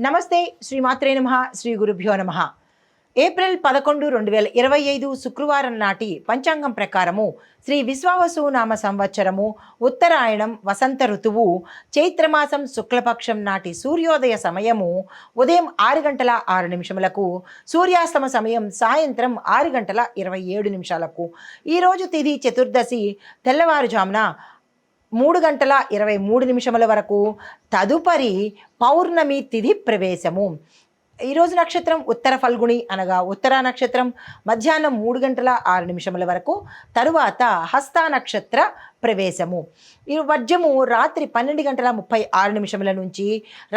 నమస్తే. శ్రీమాత్రే నమః. శ్రీ గురుభ్యో నమః. ఏప్రిల్ 11, 2025 శుక్రవారం నాటి పంచాంగం ప్రకారము శ్రీ విశ్వావసు నామ సంవత్సరము ఉత్తరాయణం వసంత ఋతువు చైత్రమాసం శుక్లపక్షం నాటి సూర్యోదయ సమయము ఉదయం 6 గంటల 6 నిమిషములకు, సూర్యాస్తమ సమయం సాయంత్రం 6 గంటల 27 నిమిషాలకు. ఈరోజు తిథి చతుర్దశి తెల్లవారుజామున 3 గంటల 23 నిమిషముల వరకు. తదుపరి పౌర్ణమి తిథి ప్రవేశము. ఈరోజు నక్షత్రం ఉత్తర ఫల్గుణి అనగా ఉత్తరా నక్షత్రం మధ్యాహ్నం 3 గంటల 6 నిమిషముల వరకు. తరువాత హస్త నక్షత్ర ప్రవేశము. ఈ వర్జము రాత్రి 12 గంటల 36 నిమిషముల నుంచి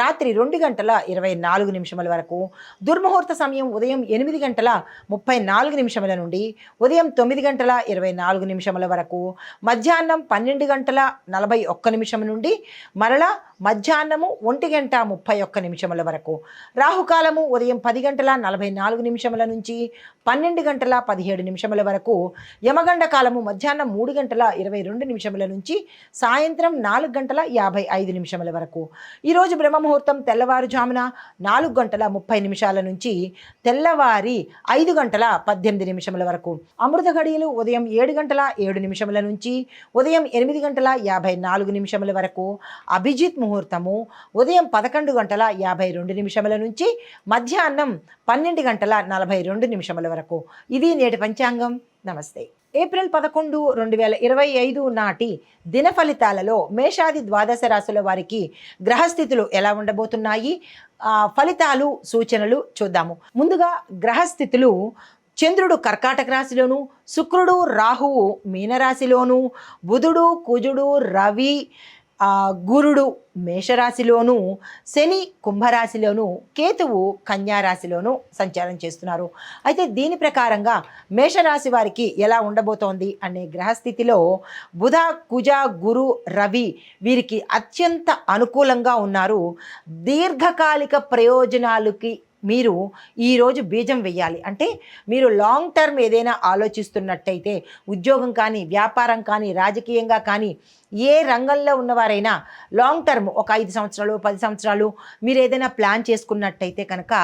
రాత్రి 2 గంటల 24 నిమిషముల వరకు. దుర్ముహూర్త సమయం ఉదయం 8 గంటల 34 నిమిషముల నుండి ఉదయం 9 గంటల 24 నిమిషముల వరకు. మధ్యాహ్నం 12 గంటల 41 నిమిషం నుండి మరలా మధ్యాహ్నము 1 గంట 31 నిమిషముల వరకు. రాహుకాలము ఉదయం 10 గంటల 44 నిమిషముల నుంచి 12 గంటల 17 నిమిషముల వరకు. యమగండ కాలము మధ్యాహ్నం 3 గంటల 22 నిమిషముల నుంచి సాయంత్రం 4 గంటల 55 నిమిషముల వరకు. ఈరోజు బ్రహ్మముహూర్తం తెల్లవారుజామున 4 గంటల 30 నిమిషాల నుంచి తెల్లవారి 5 గంటల 18 నిమిషముల వరకు. అమృత ఘడియలు ఉదయం 7 గంటల 7 నిమిషముల నుంచి ఉదయం 8 గంటల 54 నిమిషముల వరకు. అభిజిత్ ముహూర్తము ఉదయం 11 గంటల 52 నిమిషముల నుంచి మధ్యాహ్నం 12 గంటల 42 నిమిషముల వరకు. ఇది నేటి పంచాంగం. నమస్తే. ఏప్రిల్ 11, 2025 నాటి దిన ఫలితాలలో మేషాది ద్వాదశ రాశుల వారికి గ్రహస్థితులు ఎలా ఉండబోతున్నాయి, ఫలితాలు సూచనలు చూద్దాము. ముందుగా గ్రహస్థితులు: చంద్రుడు కర్కాటక రాశిలోను, శుక్రుడు రాహువు మీనరాశిలోను, బుధుడు కుజుడు రవి గురుడు మేషరాశిలోను, శని కుంభరాశిలోను, కేతువు కన్యారాశిలోను సంచారం చేస్తున్నారు. అయితే దీని ప్రకారంగా మేషరాశి వారికి ఎలా ఉండబోతోంది అనే గ్రహస్థితిలో బుధ కుజ గురు రవి వీరికి అత్యంత అనుకూలంగా ఉన్నారు. దీర్ఘకాలిక ప్రయోజనాలకి మీరు ఈరోజు బీజం వెయ్యాలి. అంటే మీరు లాంగ్ టర్మ్ ఏదైనా ఆలోచిస్తున్నట్టయితే, ఉద్యోగం కానీ వ్యాపారం కానీ రాజకీయంగా కానీ ఏ రంగంలో ఉన్నవారైనా లాంగ్ టర్మ్ ఒక 5 సంవత్సరాలు 10 సంవత్సరాలు మీరు ఏదైనా ప్లాన్ చేసుకున్నట్టయితే కనుక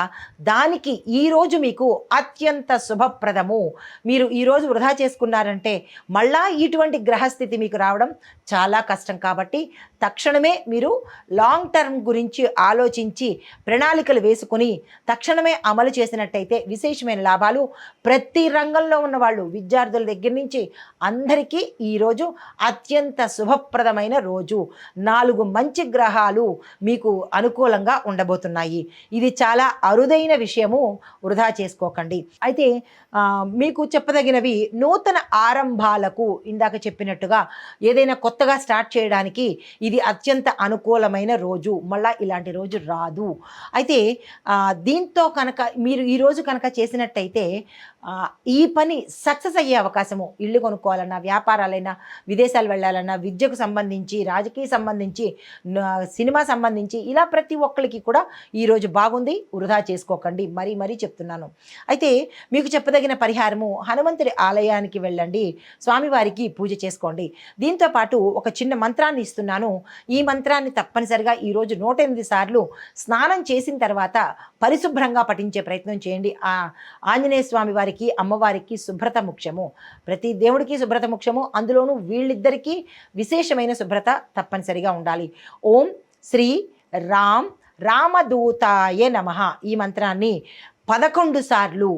దానికి ఈరోజు మీకు అత్యంత శుభప్రదము. మీరు ఈరోజు వృధా చేసుకున్నారంటే మళ్ళా ఇటువంటి గ్రహస్థితి మీకు రావడం చాలా కష్టం. కాబట్టి తక్షణమే మీరు లాంగ్ టర్మ్ గురించి ఆలోచించి ప్రణాళికలు వేసుకుని తక్షణమే అమలు చేసినట్టయితే విశేషమైన లాభాలు. ప్రతి రంగంలో ఉన్న వాళ్ళు విద్యార్థుల దగ్గర నుంచి అందరికీ ఈరోజు అత్యంత శుభప్రదమైన రోజు. 4 మంచి గ్రహాలు మీకు అనుకూలంగా ఉండబోతున్నాయి. ఇది చాలా అరుదైన విషయము, వృధా చేసుకోకండి. అయితే మీకు చెప్పదగినవి నూతన ఆరంభాలకు, ఇందాక చెప్పినట్టుగా ఏదైనా కొత్తగా స్టార్ట్ చేయడానికి ఇది అత్యంత అనుకూలమైన రోజు. మళ్ళీ ఇలాంటి రోజు రాదు. అయితే దీంతో కనుక మీరు ఈరోజు కనుక చేసినట్టయితే ఈ పని సక్సెస్ అయ్యే అవకాశము. ఇల్లు కొనుక్కోవాలన్నా, వ్యాపారాలైనా, విదేశాలు వెళ్ళాలన్నా, విద్యకు సంబంధించి, రాజకీయ సంబంధించి, సినిమా సంబంధించి ఇలా ప్రతి ఒక్కరికి కూడా ఈరోజు బాగుంది. వృధా చేసుకోకండి, మరీ మరీ చెప్తున్నాను. అయితే మీకు చెప్పదగిన పరిహారము, హనుమంతుడి ఆలయానికి వెళ్ళండి, స్వామివారికి పూజ చేసుకోండి. దీంతోపాటు ఒక చిన్న మంత్రాన్ని ఇస్తున్నాను. ఈ మంత్రాన్ని తప్పనిసరిగా ఈరోజు 108 సార్లు స్నానం చేసిన తర్వాత పరిశుభ్రంగా పఠించే ప్రయత్నం చేయండి. ఆంజనేయ స్వామి వారికి, అమ్మవారికి శుభ్రత ముఖ్యము. ప్రతి దేవుడికి శుభ్రత ముఖ్యము. అందులోనూ వీళ్ళిద్దరికీ విశేషమైన శుభ్రత తప్పనిసరిగా ఉండాలి. ఓం శ్రీ రామదూతాయ నమః ఈ మంత్రాన్ని 11 సార్లు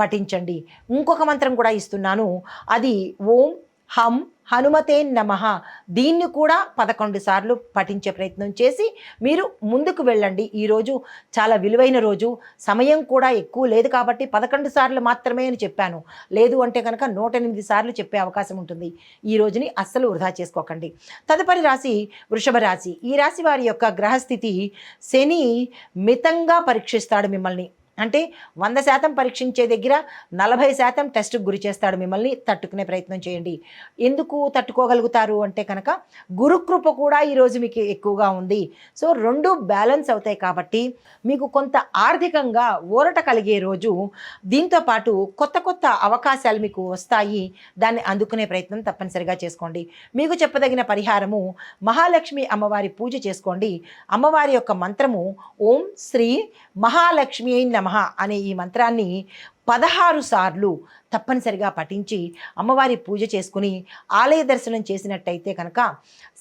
పఠించండి. ఇంకొక మంత్రం కూడా ఇస్తున్నాను. అది ఓం హం హనుమతే నమః. దీన్ని కూడా 11 సార్లు పఠించే ప్రయత్నం చేసి మీరు ముందుకు వెళ్ళండి. ఈరోజు చాలా విలువైన రోజు. సమయం కూడా ఎక్కువ లేదు కాబట్టి 11 సార్లు మాత్రమే అని చెప్పాను. లేదు అంటే కనుక 108 సార్లు చెప్పే అవకాశం ఉంటుంది. ఈ రోజుని అస్సలు వృధా చేసుకోకండి. తదుపరి రాశి వృషభ రాశి. ఈ రాశి వారి యొక్క గ్రహస్థితి, శని మితంగా పరీక్షిస్తాడు మిమ్మల్ని. అంటే 100% పరీక్షించే దగ్గర 40% టెస్ట్కి గురి చేస్తాడు. మిమ్మల్ని తట్టుకునే ప్రయత్నం చేయండి. ఎందుకు తట్టుకోగలుగుతారు అంటే కనుక గురుకృప కూడా ఈరోజు మీకు ఎక్కువగా ఉంది. సో 2 బ్యాలెన్స్ అవుతాయి కాబట్టి మీకు కొంత ఆర్థికంగా ఊరట కలిగే రోజు. దీంతో పాటు కొత్త కొత్త అవకాశాలు మీకు వస్తాయి. దాన్ని అందుకునే ప్రయత్నం తప్పనిసరిగా చేసుకోండి. మీకు చెప్పదగిన పరిహారము మహాలక్ష్మి అమ్మవారి పూజ చేసుకోండి. అమ్మవారి యొక్క మంత్రము ఓం శ్రీ మహాలక్ష్మి నమః అనే ఈ మంత్రాన్ని 16 సార్లు తప్పనిసరిగా పఠించి అమ్మవారి పూజ చేసుకుని ఆలయ దర్శనం చేసినట్టయితే కనుక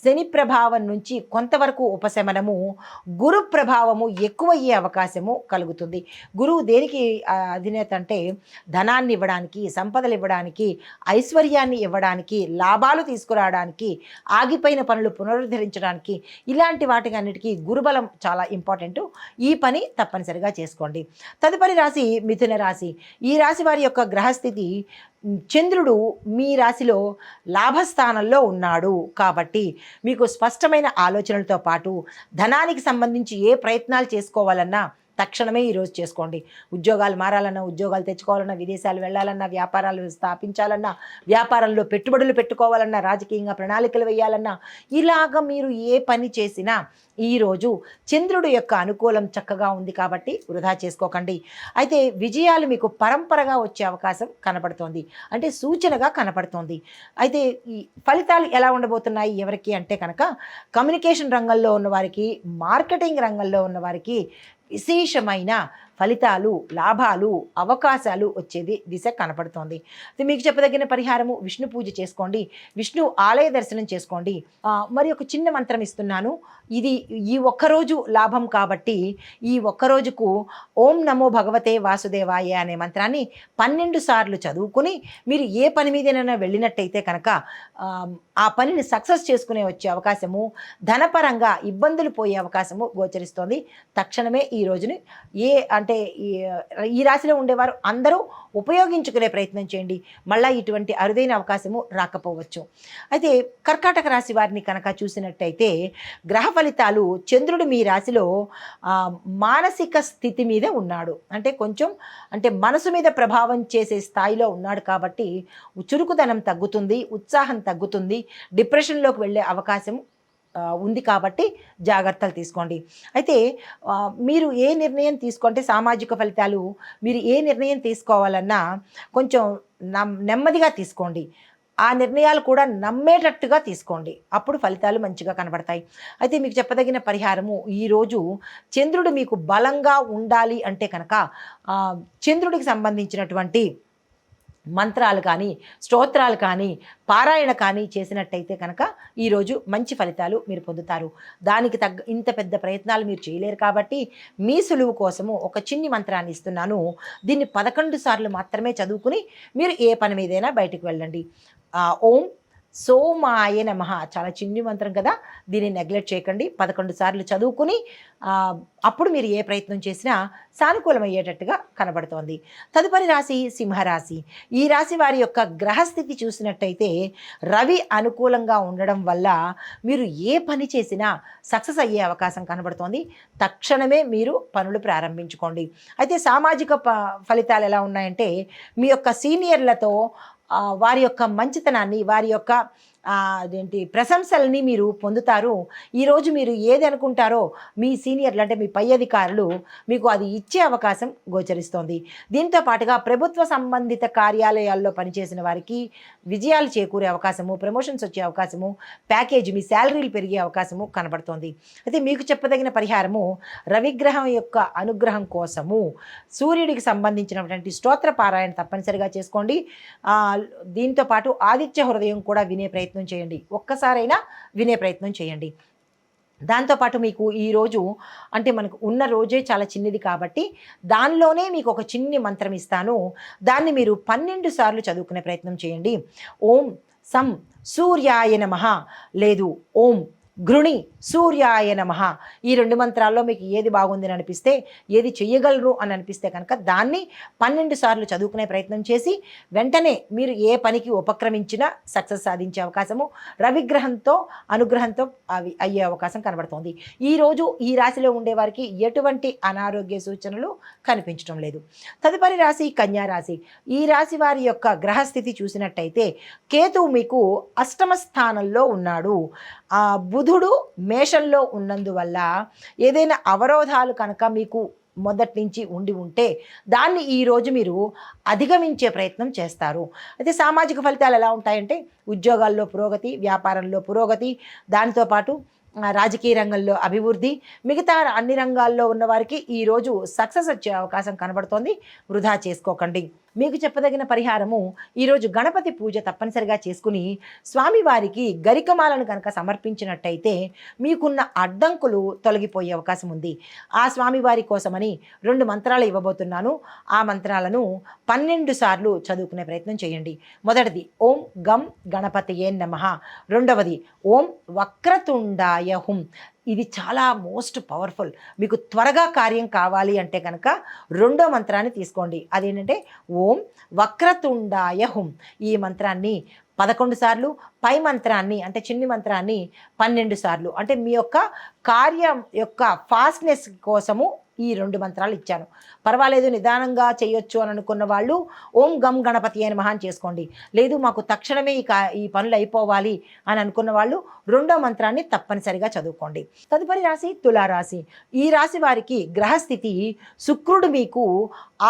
శని ప్రభావం నుంచి కొంతవరకు ఉపశమనము, గురు ప్రభావము ఎక్కువయ్యే అవకాశము కలుగుతుంది. గురువు దేనికి అధినేత అంటే ధనాన్ని ఇవ్వడానికి, సంపదలు ఇవ్వడానికి, ఐశ్వర్యాన్ని ఇవ్వడానికి, లాభాలు తీసుకురావడానికి, ఆగిపోయిన పనులు పునరుద్ధరించడానికి, ఇలాంటి వాటికి అన్నిటికీ గురుబలం చాలా ఇంపార్టెంట్. ఈ పని తప్పనిసరిగా చేసుకోండి. తదుపరి రాశి మిథున రాశి. ఈ రాశి వారి యొక్క గ్రహస్థితి, చంద్రుడు మీ రాశిలో లాభస్థానంలో ఉన్నాడు కాబట్టి మీకు స్పష్టమైన ఆలోచనలతో పాటు ధనానికి సంబంధించి ఏ ప్రయత్నాలు చేసుకోవాలన్నా తక్షణమే ఈరోజు చేసుకోండి. ఉద్యోగాలు మారాలన్నా, ఉద్యోగాలు తెచ్చుకోవాలన్నా, విదేశాలు వెళ్ళాలన్నా, వ్యాపారాలు స్థాపించాలన్నా, వ్యాపారంలో పెట్టుబడులు పెట్టుకోవాలన్నా, రాజకీయంగా ప్రణాళికలు వేయాలన్నా, ఇలాగ మీరు ఏ పని చేసినా ఈరోజు చంద్రుడు యొక్క అనుకూలం చక్కగా ఉంది కాబట్టి వృధా చేసుకోకండి. అయితే విజయాలు మీకు పరంపరగా వచ్చే అవకాశం కనపడుతోంది, అంటే సూచనగా కనపడుతోంది. అయితే ఈ ఫలితాలు ఎలా ఉండబోతున్నాయి ఎవరికి అంటే కనుక కమ్యూనికేషన్ రంగంలో ఉన్నవారికి, మార్కెటింగ్ రంగంలో ఉన్నవారికి విశేషమైన ఫలితాలు, లాభాలు, అవకాశాలు వచ్చేది దిశ కనపడుతోంది. మీకు చెప్పదగిన పరిహారము విష్ణు పూజ చేసుకోండి, విష్ణు ఆలయ దర్శనం చేసుకోండి. మరి ఒక చిన్న మంత్రం ఇస్తున్నాను. ఇది ఈ ఒక్కరోజు లాభం కాబట్టి ఈ ఒక్కరోజుకు ఓం నమో భగవతే వాసుదేవాయ అనే మంత్రాన్ని 12 సార్లు చదువుకుని మీరు ఏ పని మీదైనా వెళ్ళినట్టయితే కనుక ఆ పనిని సక్సెస్ చేసుకునే వచ్చే అవకాశము, ధనపరంగా ఇబ్బందులు పోయే అవకాశము గోచరిస్తోంది. తక్షణమే ఈ రోజుని అంటే ఈ రాశిలో ఉండేవారు అందరూ ఉపయోగించుకునే ప్రయత్నం చేయండి. మళ్ళీ ఇటువంటి అరుదైన అవకాశము రాకపోవచ్చు. అయితే కర్కాటక రాశి వారిని కనుక చూసినట్టయితే గ్రహ ఫలితాలు, చంద్రుడు మీ రాశిలో మానసిక స్థితి మీద ఉన్నాడు, అంటే కొంచెం మనసు మీద ప్రభావం చేసే స్థాయిలో ఉన్నాడు కాబట్టి చురుకుదనం తగ్గుతుంది, ఉత్సాహం తగ్గుతుంది, డిప్రెషన్లోకి వెళ్ళే అవకాశం ఉంది కాబట్టి జాగ్రత్తలు తీసుకోండి. అయితే మీరు ఏ నిర్ణయం తీసుకుంటే సామాజిక ఫలితాలు, మీరు ఏ నిర్ణయం తీసుకోవాలన్నా కొంచెం నెమ్మదిగా తీసుకోండి. ఆ నిర్ణయాలు కూడా నమ్మేటట్టుగా తీసుకోండి, అప్పుడు ఫలితాలు మంచిగా కనబడతాయి. అయితే మీకు చెప్పదగిన పరిహారము, ఈరోజు చంద్రుడు మీకు బలంగా ఉండాలి అంటే కనుక చంద్రుడికి సంబంధించినటువంటి మంత్రాలు కానీ, స్తోత్రాలు కానీ, పారాయణ కానీ చేసినట్టయితే కనుక ఈరోజు మంచి ఫలితాలు మీరు పొందుతారు. దానికి ఇంత పెద్ద ప్రయత్నాలు మీరు చేయలేరు కాబట్టి మీ సులువు కోసము ఒక చిన్ని మంత్రాన్ని ఇస్తున్నాను. దీన్ని 11 సార్లు మాత్రమే చదువుకుని మీరు ఏ పని మీదైనా బయటకు వెళ్ళండి. ఓం సోమాయ నమః, చాలా చిన్ని మంత్రం కదా, దీన్ని నెగ్లెక్ట్ చేయకండి. 11 సార్లు చదువుకుని అప్పుడు మీరు ఏ ప్రయత్నం చేసినా సానుకూలమయ్యేటట్టుగా కనబడుతోంది. తదుపరి రాశి సింహరాశి. ఈ రాశి వారి యొక్క గ్రహస్థితి చూసినట్టయితే రవి అనుకూలంగా ఉండడం వల్ల మీరు ఏ పని చేసినా సక్సెస్ అయ్యే అవకాశం కనబడుతోంది. తక్షణమే మీరు పనులు ప్రారంభించుకోండి. అయితే సామాజిక ఫలితాలు ఎలా ఉన్నాయంటే మీ యొక్క సీనియర్లతో వారి యొక్క మంచితనాన్ని, వారి యొక్క ప్రశంసల్ని మీరు పొందుతారు. ఈరోజు మీరు ఏది అనుకుంటారో మీ సీనియర్లు అంటే మీ పై అధికారులు మీకు అది ఇచ్చే అవకాశం గోచరిస్తోంది. దీంతో పాటుగా ప్రభుత్వ సంబంధిత కార్యాలయాల్లో పనిచేసిన వారికి విజయాలు చేకూరే అవకాశము, ప్రమోషన్స్ వచ్చే అవకాశము, ప్యాకేజీ మీ శాలరీలు పెరిగే అవకాశము కనబడుతోంది. అయితే మీకు చెప్పదగిన పరిహారము రవిగ్రహం యొక్క అనుగ్రహం కోసము సూర్యుడికి సంబంధించినటువంటి స్తోత్ర పారాయణ తప్పనిసరిగా చేసుకోండి. దీంతో పాటు ఆదిత్య హృదయం కూడా వినే ప్రయత్నం చేయండి, ఒక్కసారైనా వినే ప్రయత్నం చేయండి. దాంతోపాటు మీకు ఈరోజు అంటే మనకు ఉన్న రోజే చాలా చిన్నది కాబట్టి దానిలోనే మీకు ఒక చిన్ని మంత్రం ఇస్తాను. దాన్ని మీరు 12 సార్లు చదువుకునే ప్రయత్నం చేయండి. ఓం సం సూర్యాయ నమః, లేదు ఓం గృణి, సూర్యాయ నమః. ఈ 2 మంత్రాల్లో మీకు ఏది బాగుంది అని అనిపిస్తే, ఏది చెయ్యగలరు అని అనిపిస్తే కనుక దాన్ని 12 సార్లు చదువుకునే ప్రయత్నం చేసి వెంటనే మీరు ఏ పనికి ఉపక్రమించినా సక్సెస్ సాధించే అవకాశము రవిగ్రహంతో అనుగ్రహంతో అవి అయ్యే అవకాశం కనబడుతోంది. ఈరోజు ఈ రాశిలో ఉండేవారికి ఎటువంటి అనారోగ్య సూచనలు కనిపించడం లేదు. తదుపరి రాశి కన్యా రాశి. ఈ రాశి వారి యొక్క గ్రహస్థితి చూసినట్టయితే కేతువు మీకు అష్టమ స్థానంలో ఉన్నాడు. బుధుడు మేషంలో ఉన్నందువల్ల ఏదైనా అవరోధాలు కనుక మీకు మొదటి నుంచి ఉండి ఉంటే దాన్ని ఈరోజు మీరు అధిగమించే ప్రయత్నం చేస్తారు. అయితే సామాజిక ఫలితాలు ఎలా ఉంటాయంటే ఉద్యోగాల్లో పురోగతి, వ్యాపారంలో పురోగతి, దాంతోపాటు రాజకీయ రంగంలో అభివృద్ధి, మిగతా అన్ని రంగాల్లో ఉన్నవారికి ఈరోజు సక్సెస్ వచ్చే అవకాశం కనబడుతోంది. వృధా చేసుకోకండి. మీకు చెప్పదగిన పరిహారము, ఈరోజు గణపతి పూజ తప్పనిసరిగా చేసుకుని స్వామివారికి గరికమాలను కనుక సమర్పించినట్టయితే మీకున్న అడ్డంకులు తొలగిపోయే అవకాశం ఉంది. ఆ స్వామివారి కోసమని 2 మంత్రాలు ఇవ్వబోతున్నాను. ఆ మంత్రాలను 12 సార్లు చదువుకునే ప్రయత్నం చేయండి. మొదటిది ఓం గం గణపతియే నమః. రెండవది ఓం వక్రతుండాయ హుం. ఇది చాలా మోస్ట్ పవర్ఫుల్. మీకు త్వరగా కార్యం కావాలి అంటే కనుక 2వ మంత్రాన్ని తీసుకోండి. అదేంటంటే ఓం వక్రతుండాయ హుం. ఈ మంత్రాన్ని 11 సార్లు, పై మంత్రాన్ని అంటే చిన్ని మంత్రాన్ని 12 సార్లు, అంటే మీ యొక్క కార్యం యొక్క ఫాస్ట్నెస్ కోసము ఈ 2 మంత్రాలు ఇచ్చాను. పర్వాలేదు, నిదానంగా చేయొచ్చు అని అనుకున్న వాళ్ళు ఓం గం గణపతి అని మహాన్ చేసుకోండి. లేదు మాకు తక్షణమే ఈ పనులు అయిపోవాలి అని అనుకున్న వాళ్ళు 2వ మంత్రాన్ని తప్పనిసరిగా చదువుకోండి. తదుపరి రాశి తులారాశి. ఈ రాశి వారికి గ్రహస్థితి శుక్రుడు మీకు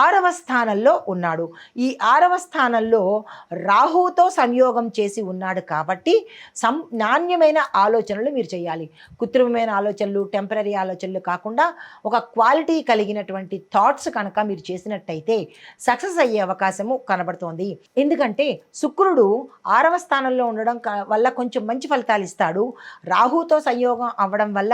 6వ స్థానంలో ఉన్నాడు. ఈ 6వ స్థానంలో రాహుతో సంయోగం చేసి ఉన్నాడు కాబట్టి నాణ్యమైన ఆలోచనలు మీరు చేయాలి. కృత్రిమమైన ఆలోచనలు, టెంపరీ ఆలోచనలు కాకుండా ఒక క్వాలిటీ కలిగినటువంటి థాట్స్ కనుక మీరు చేసినట్టయితే సక్సెస్ అయ్యే అవకాశము కనబడుతోంది. ఎందుకంటే శుక్రుడు 6వ స్థానంలో ఉండడం వల్ల కొంచెం మంచి ఫలితాలు ఇస్తాడు. రాహుతో సంయోగం అవ్వడం వల్ల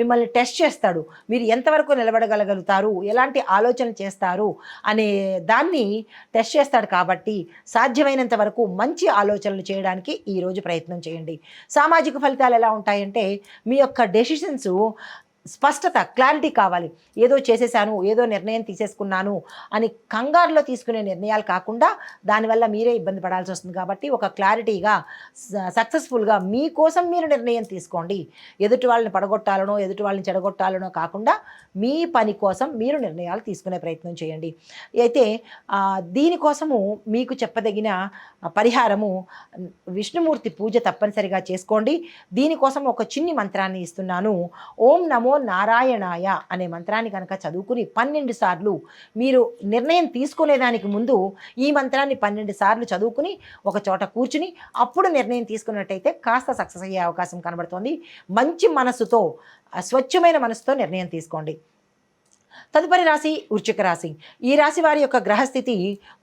మిమ్మల్ని టెస్ట్ చేస్తాడు. మీరు ఎంతవరకు నిలబడగలుగుతారు, ఎలాంటి ఆలోచనలు చేస్తారు అనే దాన్ని టెస్ట్ చేస్తాడు. కాబట్టి సాధ్యమైనంత వరకు మంచి ఆలోచనలు చేయడానికి ఈరోజు ప్రయత్నం చేయండి. సామాజిక ఫలితాలు ఎలా ఉంటాయంటే మీ యొక్క డెసిషన్స్ స్పష్టత, క్లారిటీ కావాలి. ఏదో చేసేసాను, ఏదో నిర్ణయం తీసేసుకున్నాను అని కంగారులో తీసుకునే నిర్ణయాలు కాకుండా దానివల్ల మీరే ఇబ్బంది పడాల్సి వస్తుంది. కాబట్టి ఒక క్లారిటీగా సక్సెస్ఫుల్గా మీకోసం మీరు నిర్ణయం తీసుకోండి. ఎదుటి వాళ్ళని పడగొట్టాలనో ఎదుటి వాళ్ళని చెడగొట్టాలనో కాకుండా మీ పని కోసం మీరు నిర్ణయాలు తీసుకునే ప్రయత్నం చేయండి. అయితే దీనికోసము మీకు చెప్పదగిన పరిహారము విష్ణుమూర్తి పూజ తప్పనిసరిగా చేసుకోండి. దీనికోసం ఒక చిన్ని మంత్రాన్ని ఇస్తున్నాను. ఓం నమో నారాయణాయ అనే మంత్రాన్ని కనుక చదువుకుని 12 సార్లు, మీరు నిర్ణయం తీసుకునేదానికి ముందు ఈ మంత్రాన్ని 12 సార్లు చదువుకుని ఒక చోట కూర్చుని అప్పుడు నిర్ణయం తీసుకున్నట్టయితే కాస్త సక్సెస్ అయ్యే అవకాశం కనబడుతోంది. మంచి మనసుతో, స్వచ్ఛమైన మనసుతో నిర్ణయం తీసుకోండి. తదుపరి రాశి వృశ్చిక రాశి. ఈ రాశి వారి యొక్క గ్రహస్థితి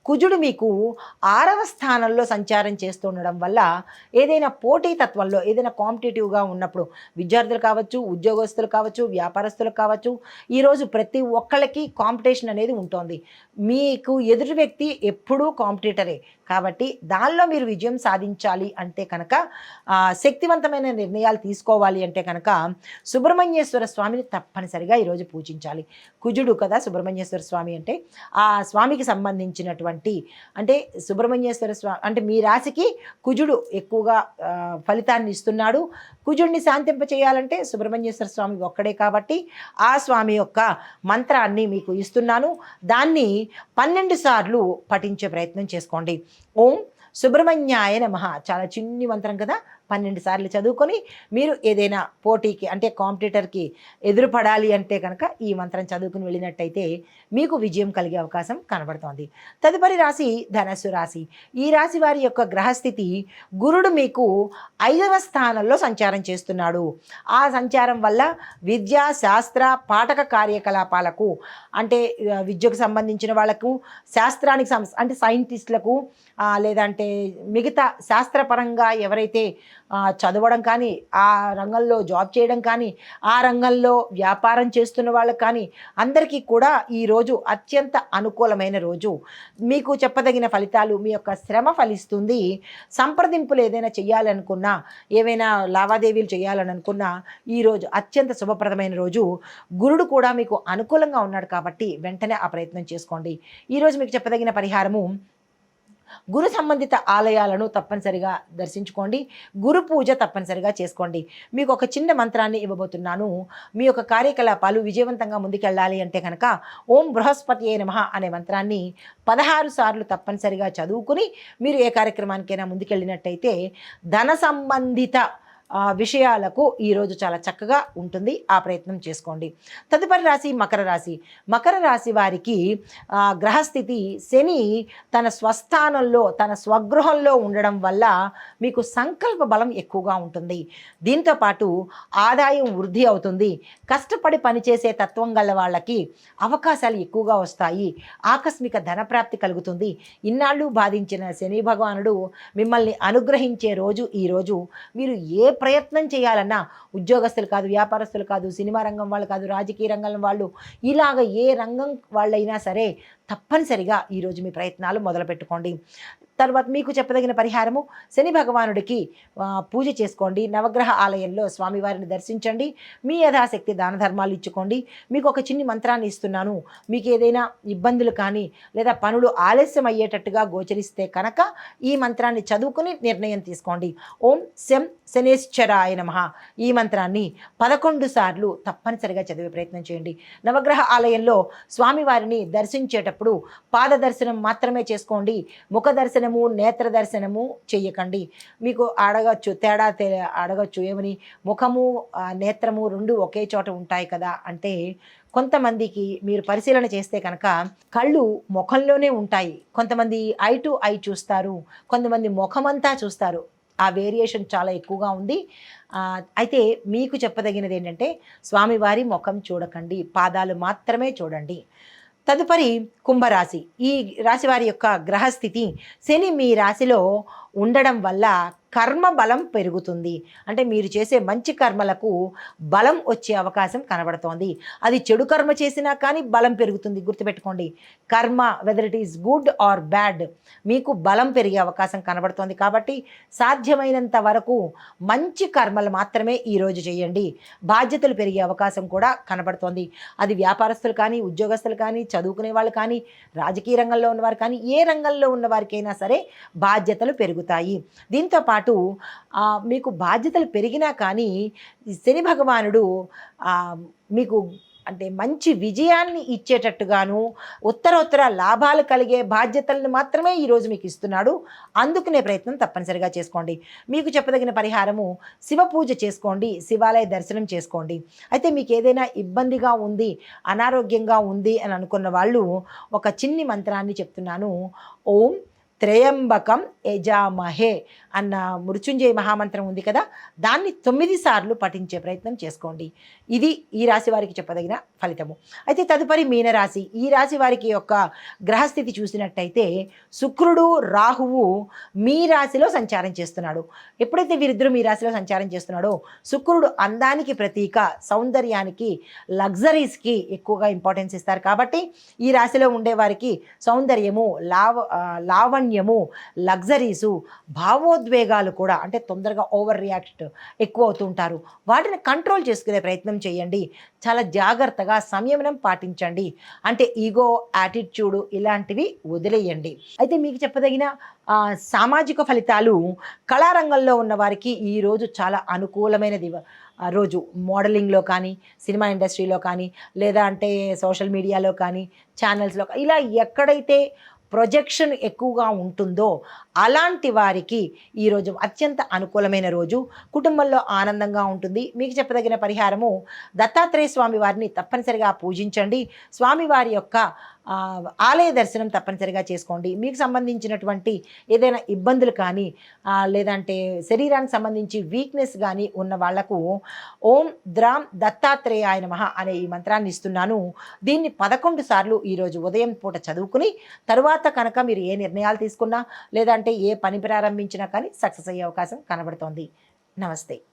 కుజుడు మీకు 6వ స్థానంలో సంచారం చేస్తుండడం వల్ల ఏదైనా పోటీతత్వంలో, ఏదైనా కాంపిటేటివ్గా ఉన్నప్పుడు విద్యార్థులు కావచ్చు, ఉద్యోగస్తులు కావచ్చు, వ్యాపారస్తులు కావచ్చు, ఈరోజు ప్రతి ఒక్కళ్ళకి కాంపిటీషన్ అనేది ఉంటుంది. మీకు ఎదుటి వ్యక్తి ఎప్పుడూ కాంపిటీటరే. కాబట్టి దానిలో మీరు విజయం సాధించాలి అంటే కనుక, శక్తివంతమైన నిర్ణయాలు తీసుకోవాలి అంటే కనుక సుబ్రహ్మణ్యేశ్వర స్వామిని తప్పనిసరిగా ఈరోజు పూజించాలి. కుజుడు కదా సుబ్రహ్మణ్యేశ్వర స్వామి అంటే, ఆ స్వామికి సంబంధించినటువంటి అంటే సుబ్రహ్మణ్యేశ్వర స్వామి అంటే మీ రాశికి కుజుడు ఎక్కువగా ఫలితాన్ని ఇస్తున్నాడు. కుజుడిని శాంతింప చేయాలంటే సుబ్రహ్మణ్యేశ్వర స్వామి ఒక్కడే కాబట్టి ఆ స్వామి యొక్క మంత్రాన్ని మీకు ఇస్తున్నాను. దాన్ని 12 సార్లు పఠించే ప్రయత్నం చేసుకోండి. ఓం సుబ్రహ్మణ్యాయ నమః. చాలా చిన్ని మంత్రం కదా, 12 సార్లు చదువుకొని మీరు ఏదైనా పోటీకి అంటే కాంపిటీటర్కి ఎదురుపడాలి అంటే కనుక ఈ మంత్రం చదువుకుని వెళ్ళినట్టయితే మీకు విజయం కలిగే అవకాశం కనబడుతోంది. తదుపరి రాశి ధనస్సు రాశి. ఈ రాశి వారి యొక్క గ్రహస్థితి గురుడు మీకు 5వ స్థానంలో సంచారం చేస్తున్నాడు. ఆ సంచారం వల్ల విద్యా, శాస్త్ర, పాఠక కార్యకలాపాలకు అంటే విద్యకు సంబంధించిన వాళ్ళకు, శాస్త్రానికి అంటే సైంటిస్టులకు, లేదంటే మిగతా శాస్త్రపరంగా ఎవరైతే చదవడం కానీ, ఆ రంగంలో జాబ్ చేయడం కానీ, ఆ రంగంలో వ్యాపారం చేస్తున్న వాళ్ళకి కానీ అందరికీ కూడా ఈరోజు అత్యంత అనుకూలమైన రోజు. మీకు చెప్పదగిన ఫలితాలు, మీ యొక్క శ్రమ ఫలిస్తుంది. సంప్రదింపులు ఏదైనా చేయాలనుకున్నా, ఏవైనా లావాదేవీలు చేయాలని అనుకున్నా ఈరోజు అత్యంత శుభప్రదమైన రోజు. గురుడు కూడా మీకు అనుకూలంగా ఉన్నాడు కాబట్టి వెంటనే ఆ ప్రయత్నం చేసుకోండి. ఈరోజు మీకు చెప్పదగిన పరిహారము, గురు సంబంధిత ఆలయాలను తప్పనిసరిగా దర్శించుకోండి. గురు పూజ తప్పనిసరిగా చేసుకోండి. మీకు ఒక చిన్న మంత్రాన్ని ఇవ్వబోతున్నాను. మీ యొక్క కార్యకలాపాలు విజయవంతంగా ముందుకెళ్ళాలి అంటే కనుక ఓం బృహస్పతియే నమః అనే మంత్రాన్ని 16 సార్లు తప్పనిసరిగా చదువుకుని మీరు ఏ కార్యక్రమానికైనా ముందుకెళ్ళినట్టయితే ధన సంబంధిత విషయాలకు ఈరోజు చాలా చక్కగా ఉంటుంది. ఆ ప్రయత్నం చేసుకోండి. తదుపరి రాశి మకర రాశి. మకర రాశి వారికి గ్రహస్థితి శని తన స్వస్థానంలో, తన స్వగృహంలో ఉండడం వల్ల మీకు సంకల్ప బలం ఎక్కువగా ఉంటుంది. దీంతోపాటు ఆదాయం వృద్ధి అవుతుంది. కష్టపడి పనిచేసే తత్వం గల వాళ్ళకి అవకాశాలు ఎక్కువగా వస్తాయి. ఆకస్మిక ధనప్రాప్తి కలుగుతుంది. ఇన్నాళ్ళు బాధించిన శని భగవానుడు మిమ్మల్ని అనుగ్రహించే రోజు ఈరోజు. మీరు ఏ ప్రయత్నం చేయాలన్నా, ఉద్యోగస్తులు కాదు, వ్యాపారస్తులు కాదు, సినిమా రంగం వాళ్ళు కాదు, రాజకీయ రంగం వాళ్ళు, ఇలాగ ఏ రంగం వాళ్ళైనా సరే తప్పనిసరిగా ఈరోజు మీ ప్రయత్నాలు మొదలుపెట్టుకోండి. తర్వాత మీకు చెప్పదగిన పరిహారము, శని భగవానుడికి పూజ చేసుకోండి. నవగ్రహ ఆలయంలో స్వామివారిని దర్శించండి. మీ యథాశక్తి దాన ధర్మాలు ఇచ్చుకోండి. మీకు ఒక చిన్ని మంత్రాన్ని ఇస్తున్నాను. మీకు ఏదైనా ఇబ్బందులు కానీ లేదా పనులు ఆలస్యం అయ్యేటట్టుగా గోచరిస్తే కనుక ఈ మంత్రాన్ని చదువుకుని నిర్ణయం తీసుకోండి. ఓం శం శనేశ్వరాయ నమః ఈ మంత్రాన్ని 11 సార్లు తప్పనిసరిగా చదివే ప్రయత్నం చేయండి. నవగ్రహ ఆలయంలో స్వామివారిని దర్శించేటప్పుడు పాద దర్శనం మాత్రమే చేసుకోండి. ముఖ దర్శనము, నేత్ర దర్శనము చెయ్యకండి. మీకు అడగచ్చు ఏమని, ముఖము నేత్రము రెండు ఒకే చోట ఉంటాయి కదా అంటే, కొంతమందికి మీరు పరిశీలన చేస్తే కనుక కళ్ళు ముఖంలోనే ఉంటాయి. కొంతమంది ఐ టు ఐ చూస్తారు, కొంతమంది ముఖమంతా చూస్తారు. ఆ వేరియేషన్ చాలా ఎక్కువగా ఉంది. అయితే మీకు చెప్పదగినది ఏంటంటే స్వామివారి ముఖం చూడకండి, పాదాలు మాత్రమే చూడండి. తదుపరి కుంభరాశి. ఈ రాశి వారి యొక్క గ్రహస్థితి శని మీ రాశిలో ఉండడం వల్ల కర్మ బలం పెరుగుతుంది. అంటే మీరు చేసే మంచి కర్మలకు బలం వచ్చే అవకాశం కనబడుతోంది. అది చెడు కర్మ చేసినా కానీ బలం పెరుగుతుంది. గుర్తుపెట్టుకోండి, కర్మ whether it is good or bad మీకు బలం పెరిగే అవకాశం కనబడుతోంది. కాబట్టి సాధ్యమైనంత వరకు మంచి కర్మలు మాత్రమే ఈరోజు చేయండి. బాధ్యతలు పెరిగే అవకాశం కూడా కనబడుతోంది. అది వ్యాపారస్తులు కానీ, ఉద్యోగస్తులు కానీ, చదువుకునే వాళ్ళు కానీ, రాజకీయ రంగంలో ఉన్నవారు కానీ, ఏ రంగంలో ఉన్నవారికైనా సరే బాధ్యతలు పెరుగుతాయి. దీంతో పాటు మీకు బాధ్యతలు పెరిగినా కానీ శని భగవానుడు మీకు అంటే మంచి విజయాన్ని ఇచ్చేటట్టుగాను, ఉత్తరోత్తర లాభాలు కలిగే బాధ్యతలను మాత్రమే ఈరోజు మీకు ఇస్తున్నాడు. అందుకునే ప్రయత్నం తప్పనిసరిగా చేసుకోండి. మీకు చెప్పదగిన పరిహారము, శివ పూజ చేసుకోండి, శివాలయ దర్శనం చేసుకోండి. అయితే మీకు ఏదైనా ఇబ్బందిగా ఉంది, అనారోగ్యంగా ఉంది అని అనుకున్న వాళ్ళు ఒక చిన్ని మంత్రాన్ని చెప్తున్నాను. ఓం త్రయంబకం యజామహే అన్న మృత్యుంజయ మహామంత్రం ఉంది కదా, దాన్ని 9 సార్లు పఠించే ప్రయత్నం చేసుకోండి. ఇది ఈ రాశి వారికి చెప్పదగిన ఫలితము. అయితే తదుపరి మీనరాశి. ఈ రాశి వారికి యొక్క గ్రహస్థితి చూసినట్టయితే శుక్రుడు, రాహువు మీ రాశిలో సంచారం చేస్తున్నాడు. ఎప్పుడైతే వీరిద్దరూ మీ రాశిలో సంచారం చేస్తున్నాడో, శుక్రుడు అందానికి ప్రతీక, సౌందర్యానికి, లగ్జరీస్కి ఎక్కువగా ఇంపార్టెన్స్ ఇస్తారు. కాబట్టి ఈ రాశిలో ఉండేవారికి సౌందర్యము, లావణ్యము, లగ్జరీసు, భావోద్వేగాలు కూడా, అంటే తొందరగా ఓవర్ రియాక్ట్ ఎక్కువ అవుతుంటారు. వాటిని కంట్రోల్ చేసుకునే ప్రయత్నం చేయండి. చాలా జాగ్రత్తగా సంయమనం పాటించండి. అంటే ఈగో, యాటిట్యూడ్ ఇలాంటివి వదిలేయండి. అయితే మీకు చెప్పదగిన సామాజిక ఫలితాలు, కళారంగంలో ఉన్న వారికి ఈరోజు చాలా అనుకూలమైనది రోజు. మోడలింగ్లో కానీ, సినిమా ఇండస్ట్రీలో కానీ, లేదా అంటే సోషల్ మీడియాలో కానీ, ఛానల్స్లో ఇలా ఎక్కడైతే ప్రొజెక్షన్ ఎక్కువగా ఉంటుందో అలాంటి వారికి ఈరోజు అత్యంత అనుకూలమైన రోజు. కుటుంబంలో ఆనందంగా ఉంటుంది. మీకు చెప్పదగిన పరిహారము, దత్తాత్రేయ స్వామి వారిని తప్పనిసరిగా పూజించండి. స్వామివారి యొక్క ఆలయ దర్శనం తప్పనిసరిగా చేసుకోండి. మీకు సంబంధించినటువంటి ఏదైనా ఇబ్బందులు కానీ లేదంటే శరీరానికి సంబంధించి వీక్నెస్ కానీ ఉన్న వాళ్లకు ఓం ద్రాం దత్తాత్రేయాయ నమః అనే ఈ మంత్రాన్ని ఇస్తున్నాను. దీన్ని 11 సార్లు ఈరోజు ఉదయం పూట చదువుకుని తరువాత కనుక మీరు ఏ నిర్ణయాలు తీసుకున్నా లేదంటే ఏ పని ప్రారంభించినా కానీ సక్సెస్ అయ్యే అవకాశం కనబడుతోంది. నమస్తే.